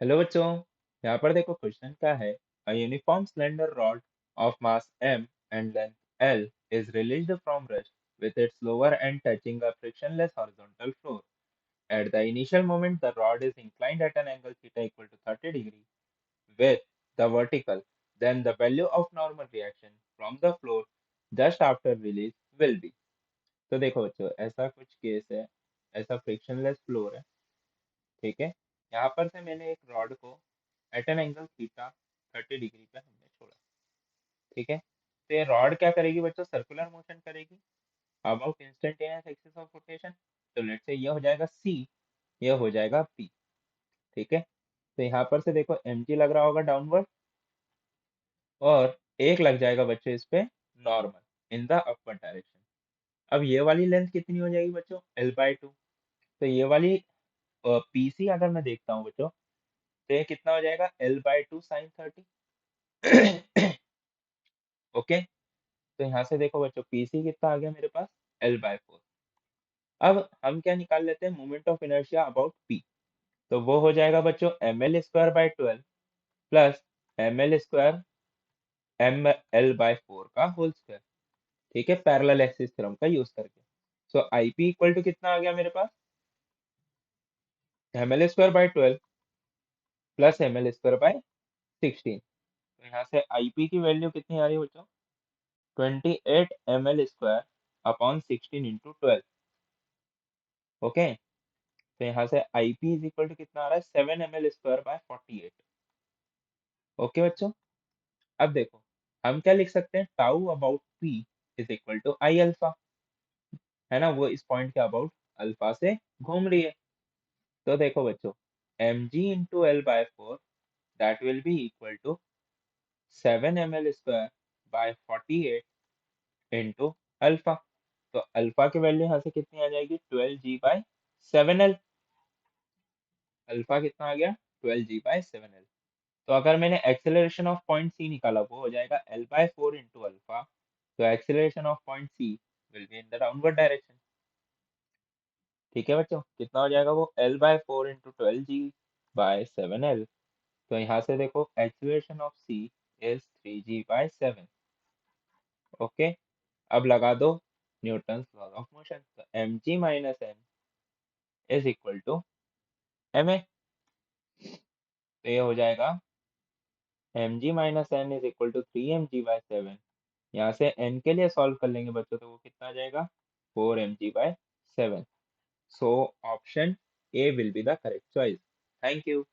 Hello बच्चों। यहाँ पर देखो क्वेश्चन क्या है। A uniform slender rod of mass m and length l is released from rest with its lower end touching a frictionless horizontal floor. At the initial moment, the rod is inclined at an angle theta equal to 30 degree with the vertical. Then the value of normal reaction from the floor just after release will be. तो देखो बच्चों, ऐसा कुछ case है, ऐसा frictionless floor है, ठीक है। यहाँ पर से मैंने एक रॉड को at an angle theta 30 degree पे हमने छोड़ा, ठीक है। तो ये रॉड क्या करेगी बच्चों, सर्कुलर मोशन करेगी about instantaneous axis of rotation. तो लेट से ये हो जाएगा सी, ये हो जाएगा पी, ठीक है। तो यहाँ पर से देखो एम जी लग रहा होगा डाउनवर्ड, और एक लग जाएगा बच्चों इस पे normal in the upward direction. अब ये वाली लेंथ कितनी हो जाएगी बच्चों, L/2। तो ये वाली पीसी अगर मैं देखता हूँ बच्चों, तो ये कितना हो जाएगा, L/2 sin 30। ओके। तो यहाँ से देखो बच्चों पीसी कितना आ गया मेरे पास, L/4। अब हम क्या निकाल लेते हैं, moment of inertia about P. तो वो हो जाएगा बच्चों ml²/12 प्लस ml² ml/4 का होल स्क्वायर, ठीक है, पैरेलल एक्सिस थ्योरम का यूज करके। सो आईपी इक्वल टू कितना आ गया मेरे पास, ml²/12 प्लस ml²/16। तो यहाँ से आईपी की वैल्यू कितनी आ रही है बच्चों, 28 ml² अपॉन 16 इंटू 12। ओके। तो यहाँ से IP इज इक्वल टू कितना आ रहा है, 7 ml²/48। ओके बच्चों। अब देखो हम क्या लिख सकते हैं, tau about P is equal to I alpha, है ना, वो इस पॉइंट के अबाउट अल्फा से घूम रही है। तो देखो बच्चों mg into L/4 that will be equal to 7 ml²/48 into alpha. तो अल्फा की वैल्यू यहाँ से कितनी आ जाएगी, 12g/7l। अल्फा कितना आ गया, 12g/7l। तो अगर मैंने एक्सेलरेशन ऑफ पॉइंट सी निकाला, वो हो जाएगा L/4 इंटू अल्फा। तो acceleration of point C will be in the downward direction, ठीक है बच्चों। कितना हो जाएगा वो, L/4 इंटू 12g/7l। तो यहाँ से देखो acceleration of C is 3g/7। Okay. अब लगा दो न्यूटन लॉ ऑफ मोशन। तो mg minus m is equal to ma। तो ये हो जाएगा mg minus n is equal to 3mg/7। यहाँ से n के लिए सॉल्व कर लेंगे बच्चों, तो वो कितना आ जाएगा, 4mg/7। So option A will be the correct choice. Thank you.